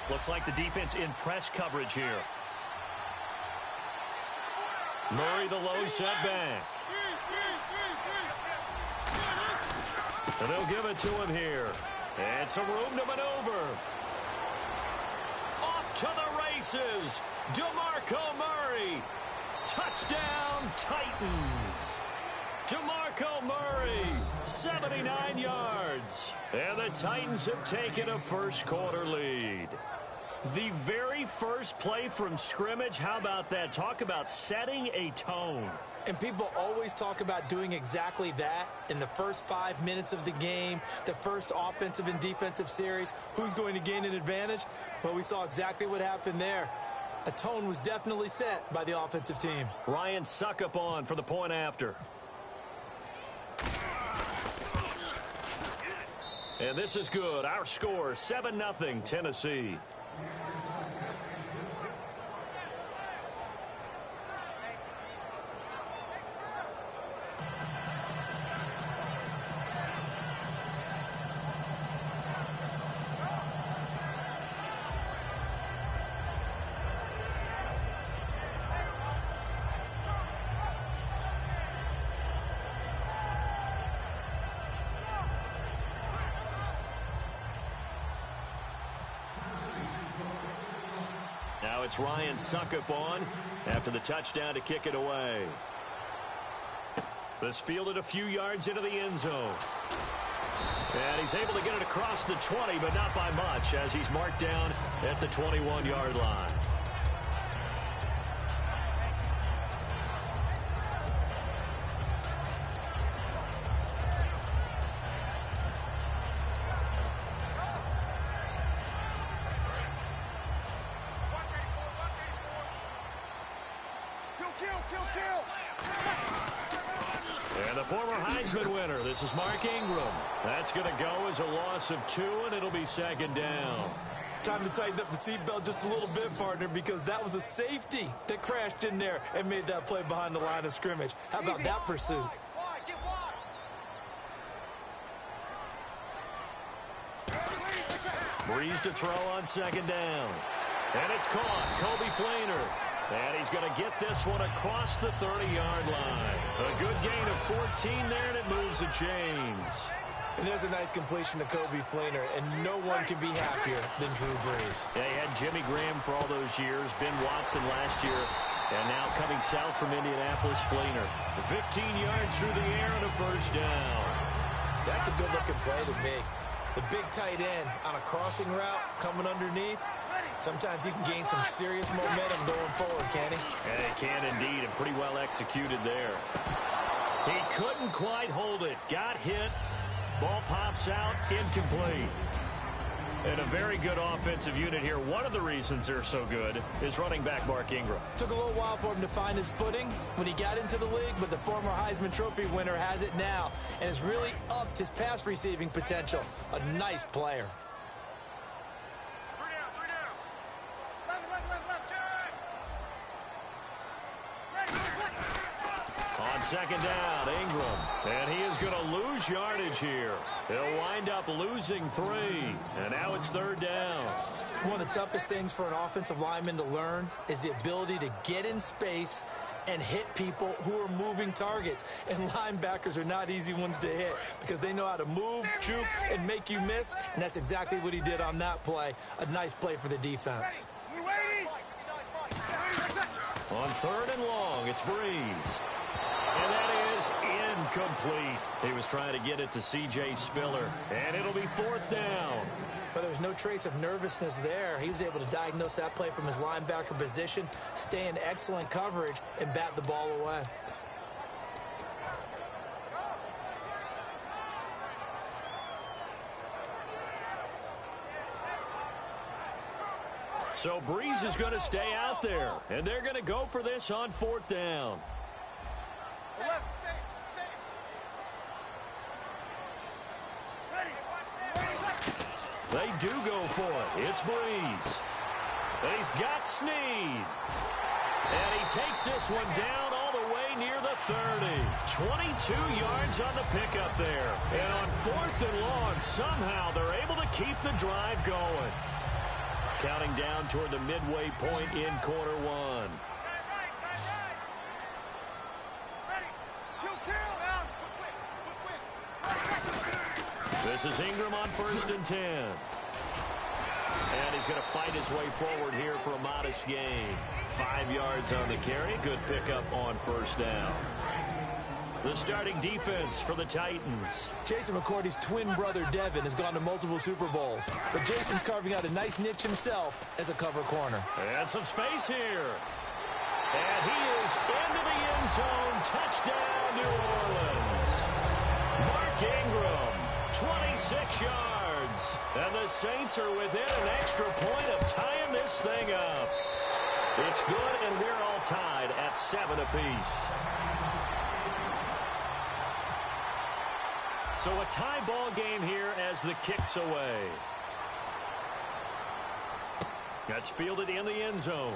Looks like the defense in press coverage here. Murray the low setback. And they'll give it to him here. And some room to maneuver. Off to the races. DeMarco Murray. Touchdown, Titans. DeMarco Murray, 79 yards. And the Titans have taken a first-quarter lead. The very first play from scrimmage, how about that? Talk about setting a tone. And people always talk about doing exactly that in the first 5 minutes of the game, the first offensive and defensive series. Who's going to gain an advantage? Well, we saw exactly what happened there. A tone was definitely set by the offensive team. Ryan Suckup on for the point after. And this is good. Our score, 7-0 Tennessee. Now it's Ryan Suckup on after the touchdown to kick it away. This fielded a few yards into the end zone. And he's able to get it across the 20, but not by much, as he's marked down at the 21-yard line. And the former Heisman winner, this is Mark Ingram. That's going to go as a loss of 2, and it'll be second down. Time to tighten up the seatbelt just a little bit, partner, because that was a safety that crashed in there and made that play behind the line of scrimmage. How about that pursuit? Breeze to throw on second down. And it's caught. Kobe Fleener. And he's going to get this one across the 30-yard line. A good gain of 14 there, and it moves the chains. And there's a nice completion to Kobe Fleener, and no one can be happier than Drew Brees. Yeah, he had Jimmy Graham for all those years, Ben Watson last year, and now coming south from Indianapolis, Fleener. 15 yards through the air and a first down. That's a good-looking play to me. The big tight end on a crossing route coming underneath. Sometimes he can gain some serious momentum going forward, can he? Yeah, he can indeed, and pretty well executed there. He couldn't quite hold it. Got hit. Ball pops out, incomplete. And a very good offensive unit here. One of the reasons they're so good is running back Mark Ingram. Took a little while for him to find his footing when he got into the league, but the former Heisman Trophy winner has it now and has really upped his pass receiving potential. A nice player. On second down, Ingram. And he is going to lose yardage here. He'll wind up losing 3. And now it's third down. One of the toughest things for an offensive lineman to learn is the ability to get in space and hit people who are moving targets. And linebackers are not easy ones to hit because they know how to move, juke, and make you miss. And that's exactly what he did on that play. A nice play for the defense. On third and long, it's Breeze. And that is incomplete. He was trying to get it to C.J. Spiller, and it'll be fourth down. But there was no trace of nervousness there. He was able to diagnose that play from his linebacker position, stay in excellent coverage, and bat the ball away. So Breeze is going to stay out there, and they're going to go for this on fourth down. They do go for it. It's Breeze. And he's got Snead. And he takes this one down all the way near the 30. 22 yards on the pickup there. And on fourth and long, somehow they're able to keep the drive going. counting down toward the midway point in quarter one. This is Ingram on 1st and 10. And he's going to fight his way forward here for a modest gain. 5 yards on the carry. Good pickup on 1st down. The starting defense for the Titans. Jason McCourty's twin brother, Devin, has gone to multiple Super Bowls. But Jason's carving out a nice niche himself as a cover corner. And some space here. And he is into the end zone. Touchdown, New Orleans. Mark Ingram, 26 yards. And the Saints are within an extra point of tying this thing up. It's good, and we're all tied at 7 apiece. So a tie ball game here as the kick's away. That's fielded in the end zone.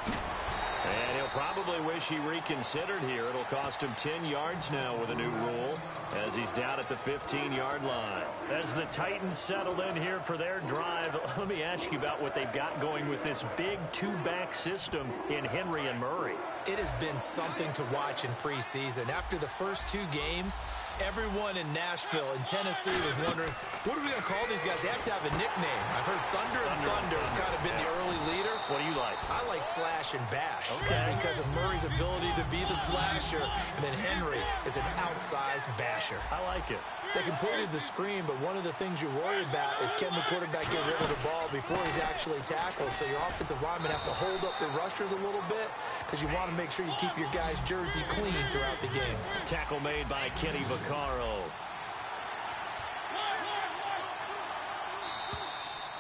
And he'll probably wish he reconsidered here. It'll cost him 10 yards now with a new rule as he's down at the 15-yard line. As the Titans settled in here for their drive, let me ask you about what they've got going with this big two-back system in Henry and Murray. It has been something to watch in preseason. After the first 2 games, everyone in Nashville and Tennessee was wondering, what are we going to call these guys? They have to have a nickname. I've heard Thunder and Thunder has kind of been the early leader. What do you like? I like Slash and Bash. Okay. Because of Murray's ability to be the slasher, and then Henry is an outsized basher. I like it. They completed the screen, but one of the things you worry about is can the quarterback get rid of the ball before he's actually tackled? So your offensive linemen have to hold up the rushers a little bit because you want to make sure you keep your guy's jersey clean throughout the game. Tackle made by Kenny Vaccaro.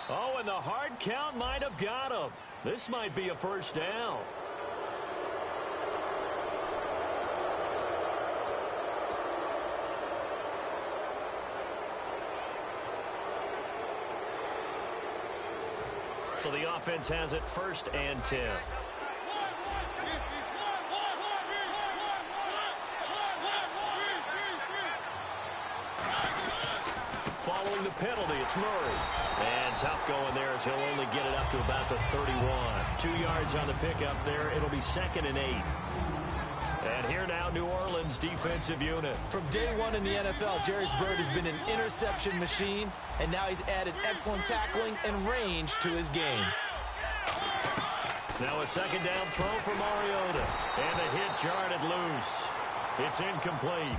Oh, and the hard count might have got him. This might be a 1st down. So the offense has it 1st and 10. Following the penalty, it's Murray. And tough going there as he'll only get it up to about the 31. 2 yards on the pickup there. It'll be 2nd and 8. And here now, New Orleans defensive unit. From day one in the NFL, Jerry's Bird has been an interception machine, and now he's added excellent tackling and range to his game. Now a 2nd down throw for Mariota. And the hit jarred it loose. It's incomplete.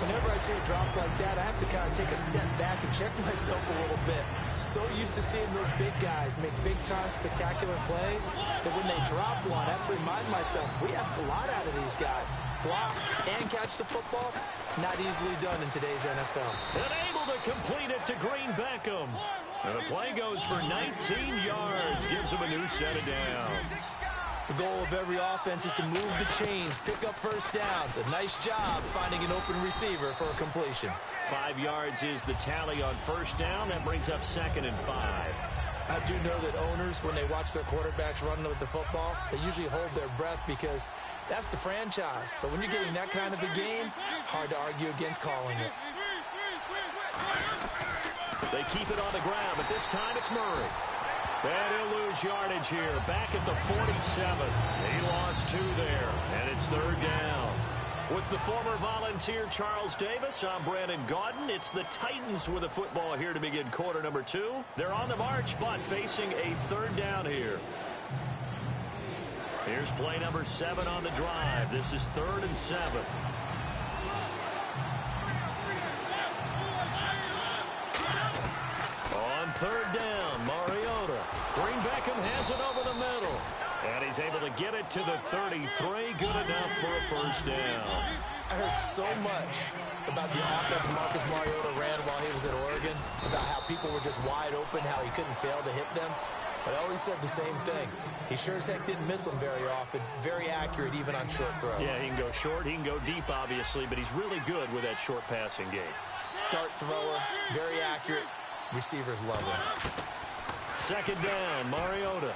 Whenever I see a drop like that, I have to kind of take a step back and check myself a little bit. So used to seeing those big guys make big-time spectacular plays that when they drop one, I have to remind myself, we ask a lot out of these guys. Block and catch the football, not easily done in today's NFL. And able to complete it to Green Beckham. And the play goes for 19 yards, gives him a new set of downs. The goal of every offense is to move the chains, pick up 1st downs. A nice job finding an open receiver for a completion. 5 yards is the tally on 1st down. That brings up 2nd and 5. I do know that owners, when they watch their quarterbacks running with the football, they usually hold their breath because that's the franchise. But when you're getting that kind of a game, hard to argue against calling it. They keep it on the ground, but this time it's Murray. And he'll lose yardage here, back at the 47. He lost 2 there, and it's 3rd down. With the former Volunteer Charles Davis, I'm Brandon Gaudin. It's the Titans with the football here to begin quarter number 2. They're on the march, but facing a 3rd down here. Here's play number 7 on the drive. This is 3rd and 7. On 3rd down, Mariota. Green Beckham has it over the middle. And he's able to get it to the 33. Good enough for a 1st down. I heard so much about the offense Marcus Mariota ran while he was at Oregon, about how people were just wide open, how he couldn't fail to hit them. But I always said the same thing. He sure as heck didn't miss them very often. Very accurate even on short throws. Yeah, he can go short. He can go deep, obviously, but he's really good with that short passing game. Dart thrower, very accurate. Receivers love him. 2nd down, Mariota.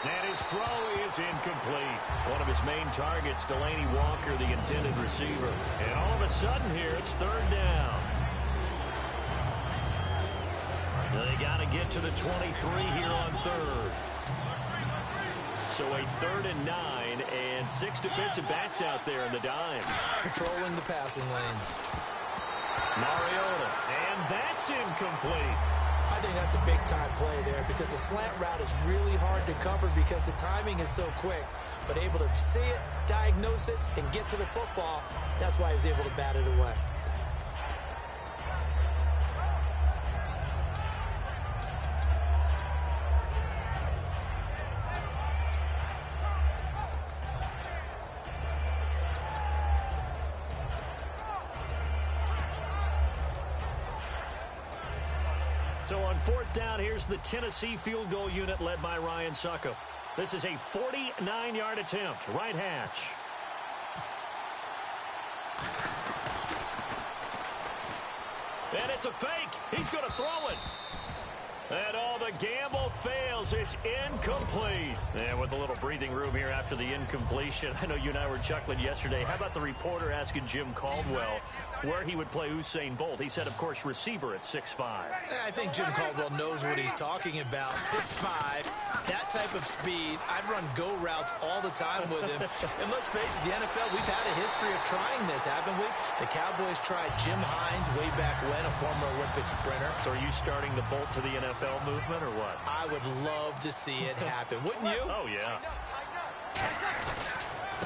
And his throw is incomplete. One of his main targets, Delaney Walker, the intended receiver. And all of a sudden here, it's 3rd down. They got to get to the 23 here on third. So a 3rd and 9, and 6 defensive backs out there in the dime. Patrolling the passing lanes. Mariota, and that's incomplete. I think that's a big-time play there because the slant route is really hard to cover because the timing is so quick. But able to see it, diagnose it, and get to the football, that's why he was able to bat it away. So on 4th down, here's the Tennessee field goal unit led by Ryan Succo. This is a 49-yard attempt, right hash. And it's a fake. He's going to throw it. And all the gamble fails. It's incomplete. And with a little breathing room here after the incompletion. I know you and I were chuckling yesterday. How about the reporter asking Jim Caldwell where he would play Usain Bolt? He said, of course, receiver at 6'5". I think Jim Caldwell knows what he's talking about. 6'5", that type of speed. I'd run go routes all the time with him. And let's face it, the NFL, we've had a history of trying this, haven't we? The Cowboys tried Jim Hines way back when, a former Olympic sprinter. So are you starting the Bolt to the NFL movement or what? I would love to see it happen. Wouldn't you? Oh, yeah.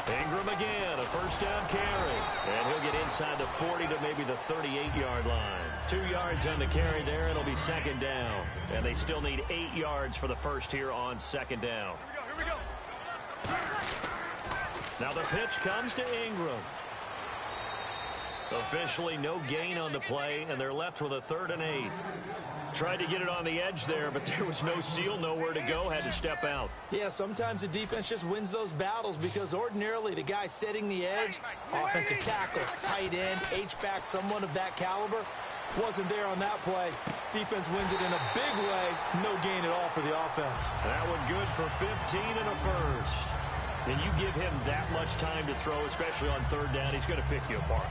Ingram again, a 1st down carry. And he'll get inside the 40 to maybe the 38-yard line. 2 yards on the carry there. It'll be 2nd down. And they still need 8 yards for the first here on 2nd down. Here we go. Now the pitch comes to Ingram. Officially no gain on the play, and they're left with a 3rd and 8. Tried to get it on the edge there, but there was no seal, nowhere to go, had to step out. Yeah, sometimes the defense just wins those battles because ordinarily the guy setting the edge, offensive tackle, tight end, H-back, someone of that caliber, wasn't there on that play. Defense wins it in a big way, no gain at all for the offense. That one good for 15 and a 1st. And you give him that much time to throw, especially on 3rd down, he's going to pick you apart.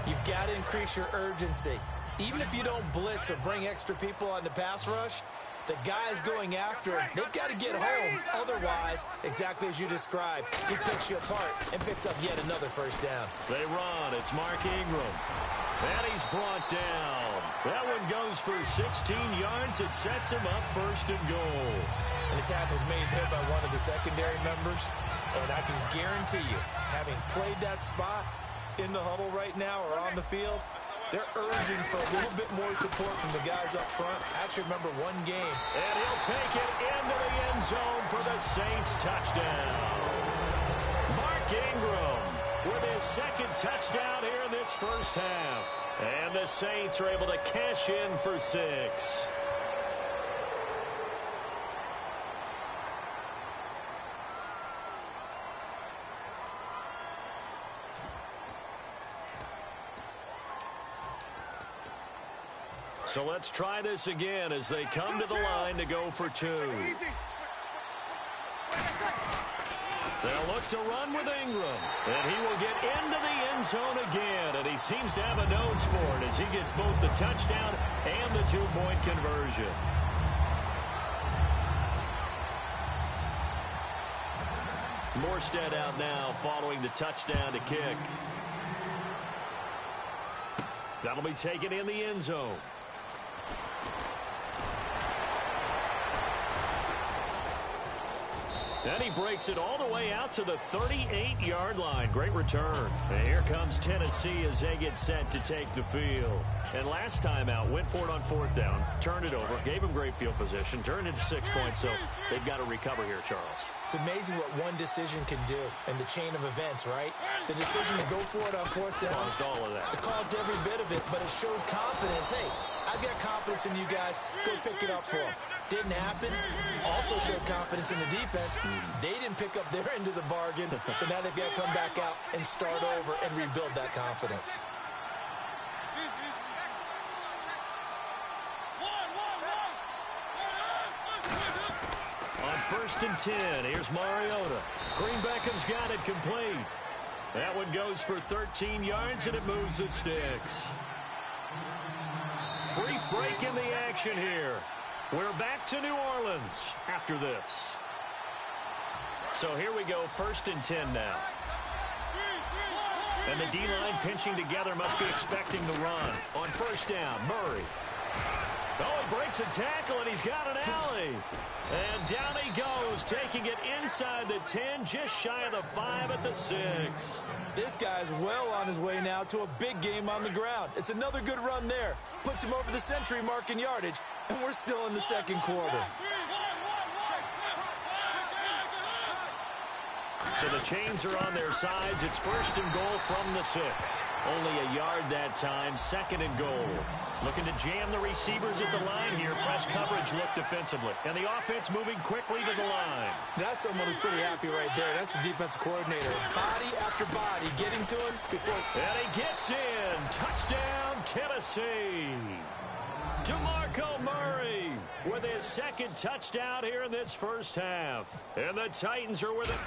You've got to increase your urgency. Even if you don't blitz or bring extra people on the pass rush, the guys going after him, they've got to get home. Otherwise, exactly as you described, he picks you apart and picks up yet another 1st down. They run. It's Mark Ingram. And he's brought down. That one goes for 16 yards. It sets him up 1st and goal. And the tackle's made there by one of the secondary members. And I can guarantee you, having played that spot in the huddle right now or on the field, they're urging for a little bit more support from the guys up front. I actually remember one game. And he'll take it into the end zone for the Saints touchdown. Mark Ingram with his 2nd touchdown here in this 1st half. And the Saints are able to cash in for 6. So let's try this again as they come to the line to go for 2. They'll look to run with Ingram. And he will get into the end zone again. And he seems to have a nose for it as he gets both the touchdown and the 2-point conversion. Morstead out now following the touchdown to kick. That'll be taken in the end zone. And he breaks it all the way out to the 38-yard line. Great return. And here comes Tennessee as they get set to take the field. And last time out, went for it on 4th down, turned it over, gave him great field position, turned into 6 points, so they've got to recover here, Charles. It's amazing what one decision can do in the chain of events, right? The decision to go for it on 4th down. Caused all of that. It caused every bit of it, but it showed confidence. Hey, I've got confidence in you guys. Go pick it up for them. Didn't happen. Also showed confidence in the defense. They didn't pick up their end of the bargain, so now they've got to come back out and start over and rebuild that confidence. On 1st and 10, here's Mariota. Green Beckham's got it complete. That one goes for 13 yards, and it moves the sticks. Brief break in the action here. We're back to New Orleans after this. So here we go, 1st and 10 now. And the D-line pinching together must be expecting the run. On 1st down, Murray. Oh, he breaks a tackle, and he's got an alley. And down he goes, taking it inside the 10, just shy of the 5 at the 6. This guy's well on his way now to a big game on the ground. It's another good run there. Puts him over the century mark in yardage, and we're still in the 2nd quarter. So the chains are on their sides. It's 1st and goal from the 6. Only a yard that time, 2nd and goal. Looking to jam the receivers at the line here. Press coverage look defensively. And the offense moving quickly to the line. That's someone who's pretty happy right there. That's the defensive coordinator. Body after body, getting to him before. And he gets in. Touchdown, Tennessee. DeMarco Murray with his 2nd touchdown here in this 1st half. And the Titans are with it.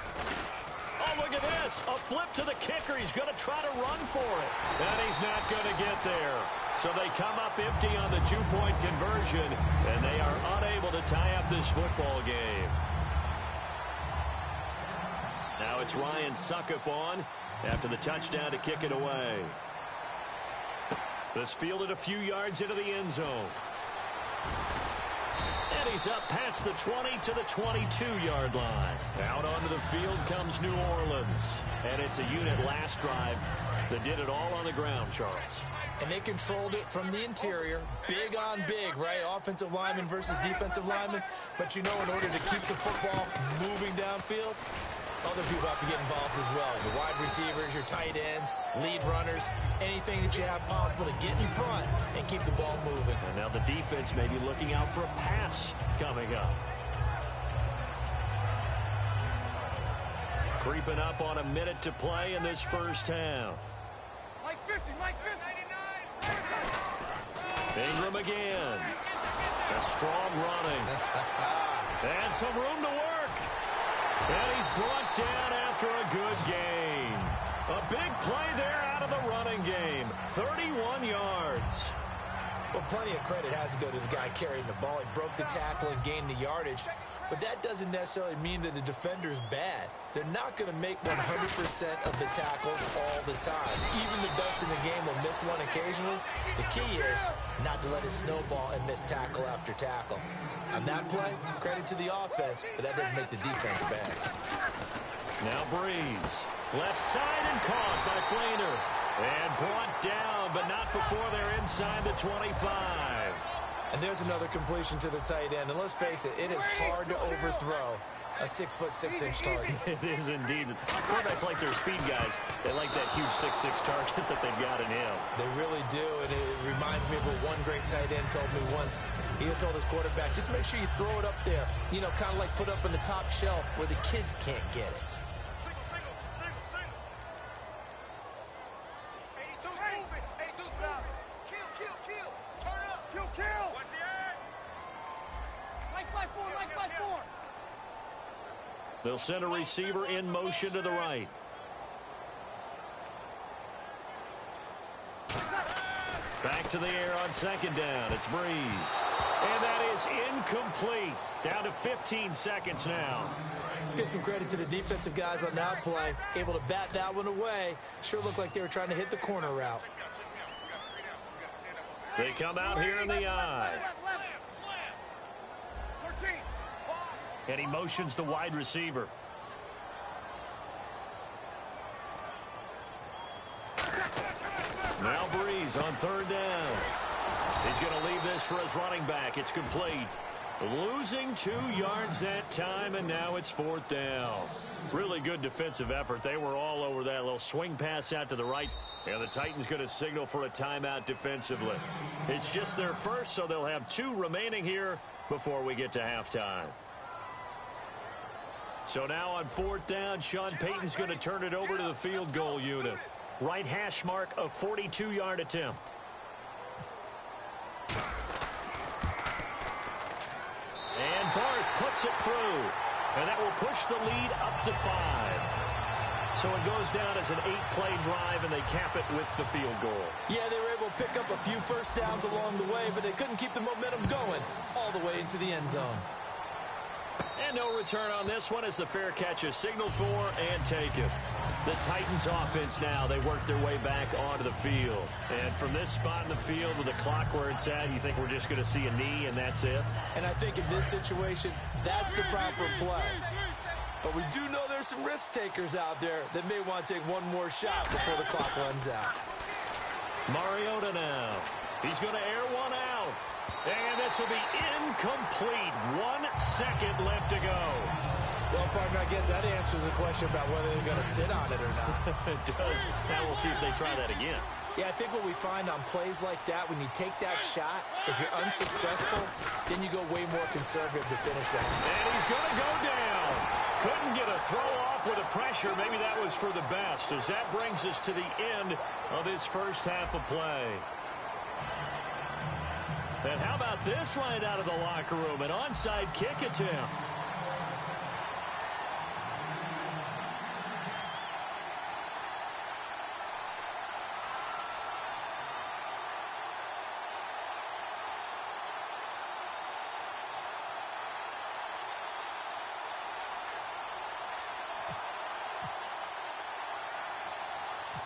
Oh, look at this. A flip to the kicker. He's going to try to run for it. And he's not going to get there. So they come up empty on the 2-point conversion, and they are unable to tie up this football game. Now it's Ryan Suckup on after the touchdown to kick it away. This fielded a few yards into the end zone. And he's up past the 20 to the 22-yard line. Out onto the field comes New Orleans. And it's a unit last drive that did it all on the ground, Charles. And they controlled it from the interior. Big on big, right? Offensive lineman versus defensive lineman. But you know, in order to keep the football moving downfield, other people have to get involved as well. The wide receivers, your tight ends, lead runners, anything that you have possible to get in front and keep the ball moving. And now the defense may be looking out for a pass coming up. Creeping up on a minute to play in this 1st half. Mike 50, Mike 50. Ingram again. A strong running. And some room to work. And he's brought down after a good gain. A big play there out of the running game. 31 yards. Well, plenty of credit has to go to the guy carrying the ball. He broke the tackle and gained the yardage. But that doesn't necessarily mean that the defender's bad. They're not going to make 100% of the tackles all the time. Even the best in the game will miss one occasionally. The key is not to let it snowball and miss tackle after tackle. On that play, credit to the offense, but that doesn't make the defense bad. Now Breeze. Left side and caught by Flainer. And brought down, but not before they're inside the 25. And there's another completion to the tight end. And let's face it, it is hard to overthrow a 6'6" target. It is indeed. Quarterbacks like their speed guys. They like that huge 6'6" target that they've got in him. They really do, and it reminds me of what one great tight end told me once. He told his quarterback, just make sure you throw it up there. You know, kind of like put up on the top shelf where the kids can't get it. 82's moving. 82's blocked. Kill. Turn up. Kill. Watch the ad. Mike 5-4. They'll send a receiver in motion to the right. Back to the air on 2nd down. It's Breeze. And that is incomplete. Down to 15 seconds now. Let's give some credit to the defensive guys on that play. Able to bat that one away. Sure looked like they were trying to hit the corner route. They come out here in the eye. And he motions the wide receiver. Now Breeze on 3rd down. He's going to leave this for his running back. It's complete. Losing 2 yards that time, and now it's 4th down. Really good defensive effort. They were all over that little swing pass out to the right. And the Titans going to signal for a timeout defensively. It's just their first, so they'll have 2 remaining here before we get to halftime. So now on 4th down, Sean Payton's going to turn it over to the field goal unit. Right hash mark, a 42-yard attempt. And Barth puts it through. And that will push the lead up to 5. So it goes down as an 8-play drive, and they cap it with the field goal. Yeah, they were able to pick up a few first downs along the way, but they couldn't keep the momentum going all the way into the end zone. And no return on this one as the fair catch is signaled for and taken. The Titans offense now, they work their way back onto the field. And from this spot in the field with the clock where it's at, you think we're just going to see a knee and that's it? And I think in this situation, that's the proper play. But we do know there's some risk takers out there that may want to take one more shot before the clock runs out. Mariota now. He's going to air one out. And this will be incomplete. 1 second left to go. Well, partner, I guess that answers the question about whether they're going to sit on it or not. It does. Now we'll see if they try that again. Yeah, I think what we find on plays like that, when you take that shot, if you're unsuccessful, then you go way more conservative to finish that. And he's going to go down. Couldn't get a throw off with the pressure. Maybe that was for the best, as that brings us to the end of his first half of play. And how about this right out of the locker room? An onside kick attempt.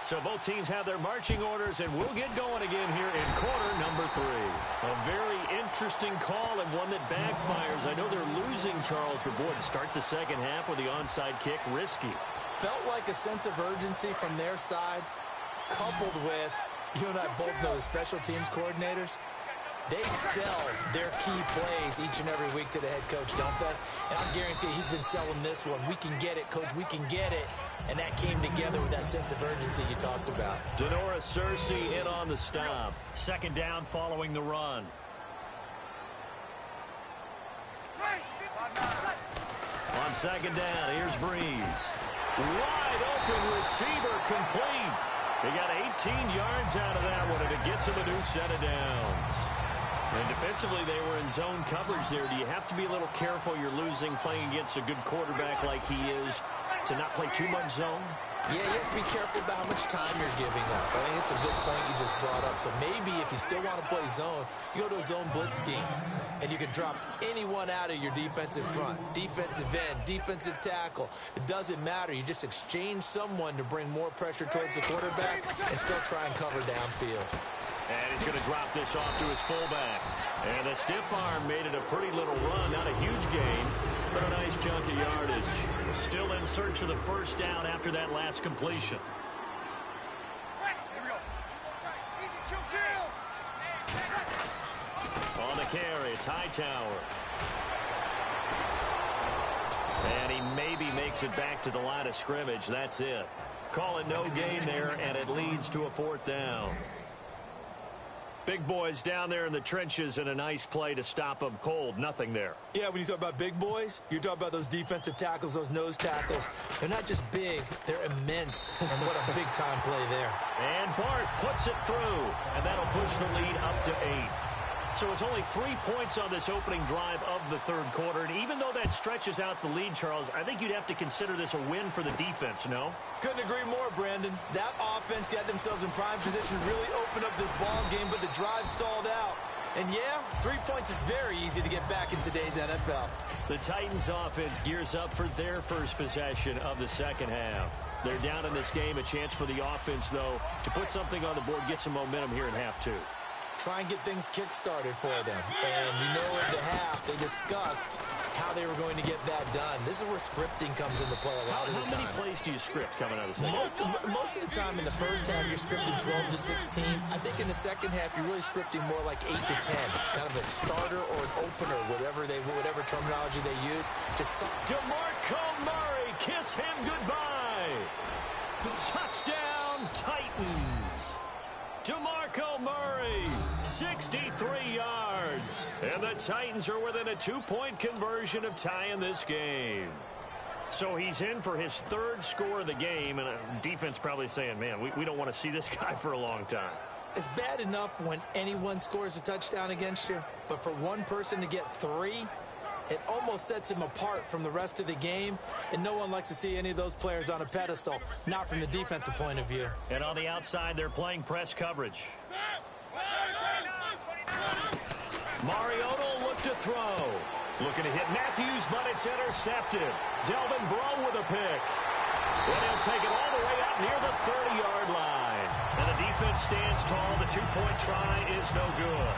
So both teams have their marching orders, and we'll get going again here in quarter number 3. A very interesting call and one that backfires. I know they're losing, Charles, but boy, to start the second half with the onside kick, risky. Felt like a sense of urgency from their side, coupled with, you and I both know the special teams coordinators. They sell their key plays each and every week to the head coach, don't they? And I guarantee he's been selling this one. We can get it, coach. We can get it. And that came together with that sense of urgency you talked about. Denora Cersei in on the stop. Second down following the run. On second down, here's Breeze. Wide open receiver complete. They got 18 yards out of that one, and it gets them a new set of downs. And defensively, they were in zone coverage there. Do you have to be a little careful? You're losing playing against a good quarterback like he is to not play too much zone? Yeah, you have to be careful about how much time you're giving up. I think it's a good point you just brought up. So maybe if you still want to play zone, you go to a zone blitz scheme, and you can drop anyone out of your defensive front, defensive end, defensive tackle. It doesn't matter. You just exchange someone to bring more pressure towards the quarterback and still try and cover downfield. And he's going to drop this off to his fullback. And the stiff arm made it a pretty little run. Not a huge gain, but a nice chunk of yardage. Still in search of the first down after that last completion. On the carry, it's Hightower. And he maybe makes it back to the line of scrimmage. That's it. Call it no gain there, and it leads to a fourth down. Big boys down there in the trenches, and a nice play to stop them cold. Nothing there. Yeah, when you talk about big boys, you're talking about those defensive tackles, those nose tackles. They're not just big, they're immense. And what a big-time play there. And Bart puts it through, and that'll push the lead up to 8. So it's only 3 points on this opening drive of the third quarter. And even though that stretches out the lead, Charles, I think you'd have to consider this a win for the defense, no? Couldn't agree more, Brandon. That offense got themselves in prime position to really open up this ball game, but the drive stalled out. And yeah, 3 points is very easy to get back in today's NFL. The Titans offense gears up for their first possession of the second half. They're down in this game. A chance for the offense, though, to put something on the board, get some momentum here in half 2. Try and get things kick-started for them. And you know at the half, they discussed how they were going to get that done. This is where scripting comes into play a lot of the time. How many plays do you script coming out of the second half? Most of the time in the first half, you're scripting 12 to 16. I think in the second half, you're really scripting more like 8 to 10. Kind of a starter or an opener, whatever terminology they use. Just DeMarco Murray, kiss him goodbye. Touchdown, Titans. DeMarco Murray, 63 yards. And the Titans are within a 2-point conversion of tying this game. So he's in for his third score of the game, and defense probably saying, man, we don't want to see this guy for a long time. It's bad enough when anyone scores a touchdown against you, but for one person to get 3, it almost sets him apart from the rest of the game, and no one likes to see any of those players on a pedestal, not from the defensive point of view. And on the outside, they're playing press coverage. Mariota will look to throw. Looking to hit Matthews, but it's intercepted. Delvin Breaux with a pick. And he'll take it all the way up near the 30-yard line. And the defense stands tall. The two-point try is no good.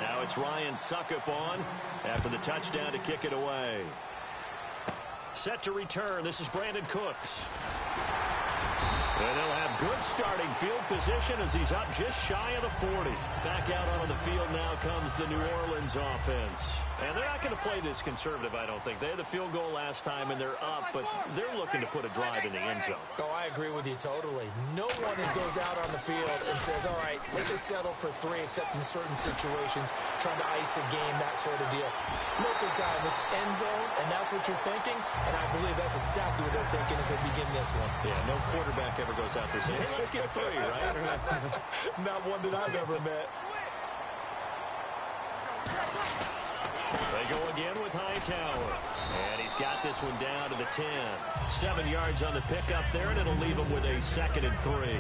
Now it's Ryan Suckup on after the touchdown to kick it away. Set to return. This is Brandon Cooks. And they'll have good starting field position as he's up just shy of the 40. Back out onto the field now comes the New Orleans offense. And they're not going to play this conservative, I don't think. They had the field goal last time, and they're up, but they're looking to put a drive in the end zone. Oh, I agree with you totally. No one goes out on the field and says, all right, let's just settle for 3, except in certain situations, trying to ice a game, that sort of deal. Most of the time, it's end zone, and that's what you're thinking, and I believe that's exactly what they're thinking as they begin this one. Yeah, no quarterback ever goes out there saying, hey, let's get 3, right? Not one that I've ever met. They go again with Hightower. And he's got this one down to the 10. 7 yards on the pickup there, and it'll leave him with a 2nd and 3.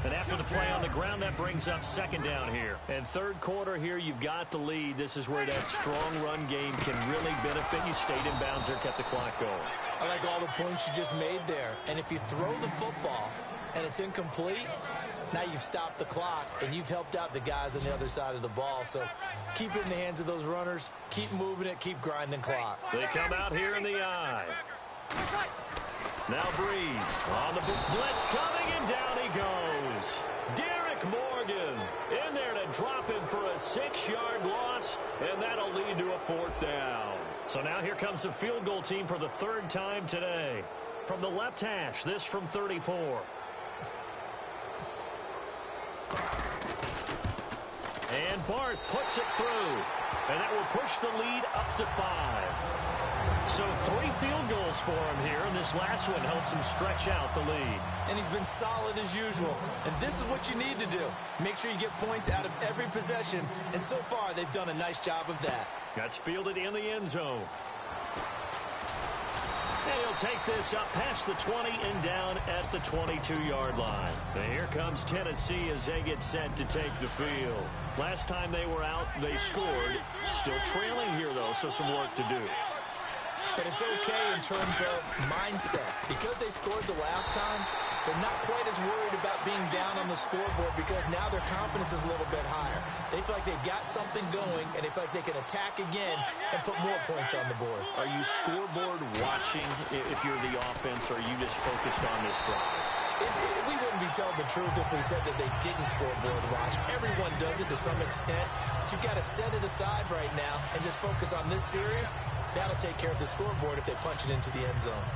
And after the play on the ground, that brings up 2nd down here. And third quarter here, you've got the lead. This is where that strong run game can really benefit you. Stayed in bounds there, kept the clock going. I like all the points you just made there. And if you throw the football and it's incomplete, now you've stopped the clock, and you've helped out the guys on the other side of the ball. So keep it in the hands of those runners. Keep moving it. Keep grinding clock. They come out here in the eye. Now Breeze on the blitz coming, and down he goes. Derek Morgan in there to drop him for a 6-yard loss, and that'll lead to a 4th down. So now here comes the field goal team for the 3rd time today. From the left hash, this from 34. And Barth puts it through. And that will push the lead up to 5. So 3 field goals for him here, and this last one helps him stretch out the lead. And he's been solid as usual. And this is what you need to do. Make sure you get points out of every possession. And so far, they've done a nice job of that. That's fielded in the end zone. And he'll take this up past the 20 and down at the 22-yard line. And here comes Tennessee as they get set to take the field. Last time they were out, they scored. Still trailing here, though, so some work to do. But it's okay in terms of mindset. Because they scored the last time, they're not quite as worried about being down on the scoreboard because now their confidence is a little bit higher. They feel like they've got something going, and they feel like they can attack again and put more points on the board. Are you scoreboard watching if you're the offense, or are you just focused on this drive? We wouldn't be telling the truth if we said that they didn't scoreboard watch. Everyone does it to some extent. But you've got to set it aside right now and just focus on this series. That'll take care of the scoreboard if they punch it into the end zone.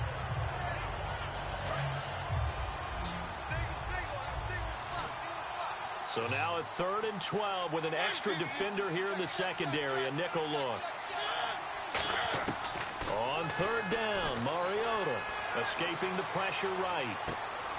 So now at 3rd and 12 with an extra defender here in the secondary, a nickel look. On 3rd down, Mariota escaping the pressure right.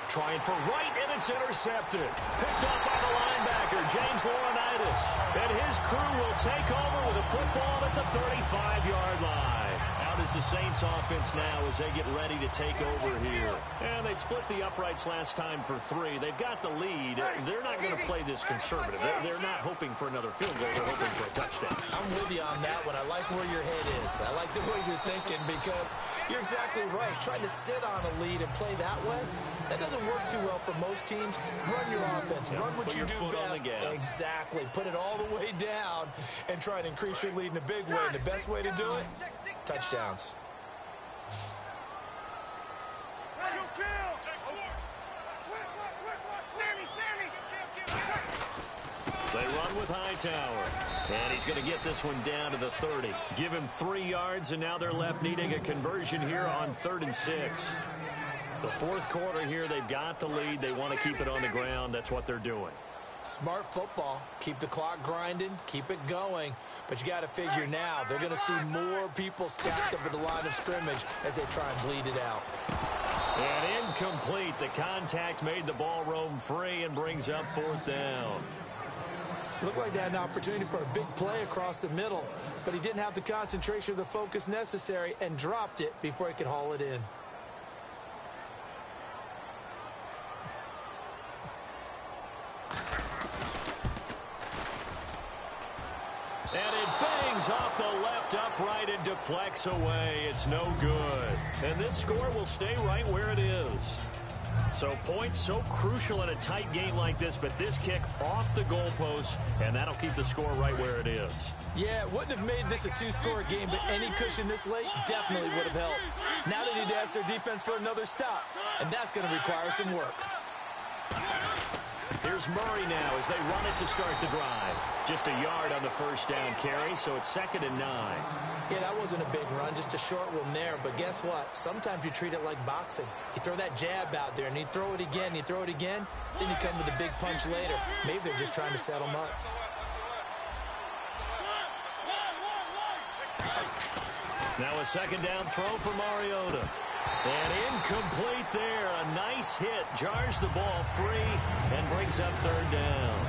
Trying for right, and it's intercepted. Picked up by the linebacker, James Laurinaitis. And his crew will take over with a football at the 35-yard line. Out is the Saints offense now as they get ready to take over here. And they split the uprights last time for 3. They've got the lead. They're not going to play this conservative. They're not hoping for another field goal. They're hoping for a touchdown. I'm with you on that one. I like where your head is. I like the way you're thinking because you're exactly right. Trying to sit on a lead and play that way, that doesn't work too well for most teams. Run your offense. Run what you do best. Exactly. Put it all the way down and try and increase your lead in a big way. And the best way to do it, touchdowns. They run with Hightower. And he's going to get this one down to the 30. Give him 3 yards, and now they're left needing a conversion here on 3rd and 6. The 4th quarter here, they've got the lead. They want to keep it on the ground. That's what they're doing. Smart football. Keep the clock grinding. Keep it going. But you got to figure now, they're going to see more people stacked up at the line of scrimmage as they try and bleed it out. And incomplete. The contact made the ball roam free and brings up 4th down. Looked like they had an opportunity for a big play across the middle, but he didn't have the concentration or the focus necessary and dropped it before he could haul it in. Fires off the left upright and deflects away. It's no good. And this score will stay right where it is. So points so crucial in a tight game like this, but this kick off the goalpost, and that'll keep the score right where it is. Yeah, it wouldn't have made this a two-score game, but any cushion this late definitely would have helped. Now they need to ask their defense for another stop, and that's going to require some work. Here's Murray now as they run it to start the drive. Just a yard on the first down carry, so it's 2nd and 9. Yeah, that wasn't a big run, just a short one there. But guess what? Sometimes you treat it like boxing. You throw that jab out there, and you throw it again, you throw it again, then you come with a big punch later. Maybe they're just trying to set them up. Now a 2nd down throw for Mariota. And incomplete there. A nice hit. Jars the ball free and brings up 3rd down.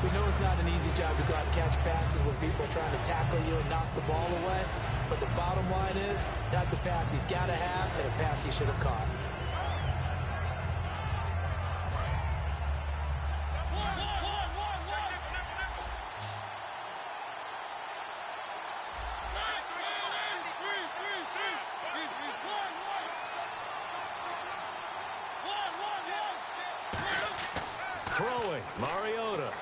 We know it's not an easy job to go out and catch passes when people are trying to tackle you and knock the ball away. But the bottom line is, that's a pass he's got to have and a pass he should have caught. Throwing, Mariota.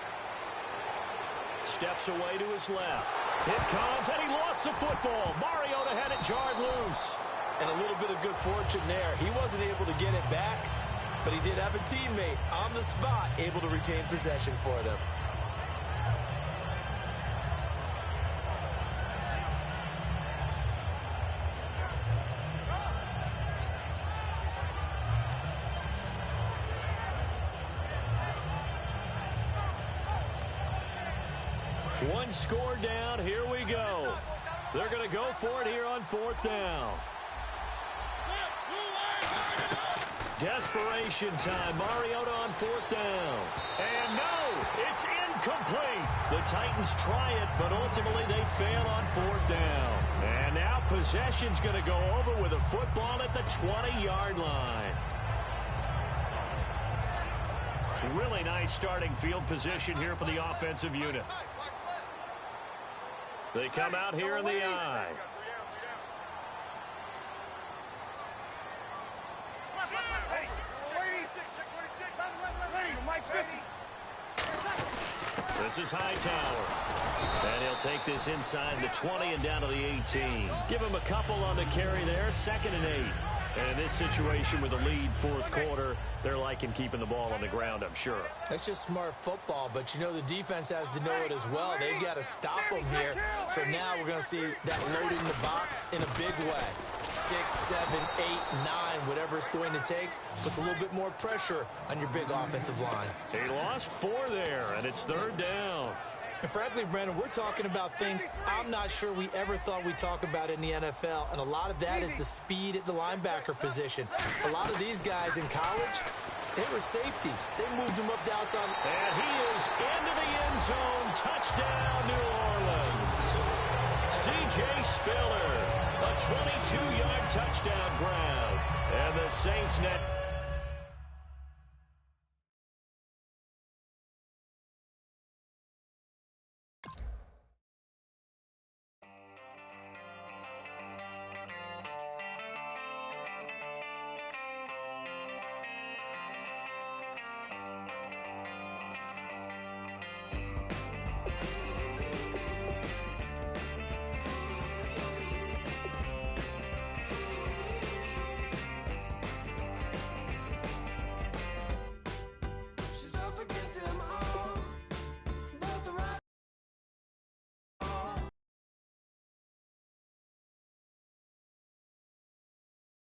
Steps away to his left. It comes, and he lost the football. Mariota had it jarred loose. And a little bit of good fortune there. He wasn't able to get it back, but he did have a teammate on the spot able to retain possession for them. One score down. Here we go. They're going to go for it here on 4th down. Desperation time. Mariota on 4th down. And no, it's incomplete. The Titans try it, but ultimately they fail on 4th down. And now possession's going to go over with a football at the 20-yard line. Really nice starting field position here for the offensive unit. They come out here in the I. This is Hightower. And he'll take this inside the 20 and down to the 18. Give him a couple on the carry there. 2nd and 8. And in this situation with a lead 4th quarter, they're liking keeping the ball on the ground, I'm sure. That's just smart football, but you know the defense has to know it as well. They've got to stop them here. So now we're going to see that loading the box in a big way. 6, 7, 8, 9, whatever it's going to take, puts a little bit more pressure on your big offensive line. He lost 4 there, and it's 3rd down. And frankly, Brandon, we're talking about things I'm not sure we ever thought we'd talk about in the NFL, and a lot of that is the speed at the linebacker position. A lot of these guys in college, they were safeties. They moved them up the outside. And he is into the end zone. Touchdown, New Orleans. C.J. Spiller, a 22-yard touchdown grab. And the Saints net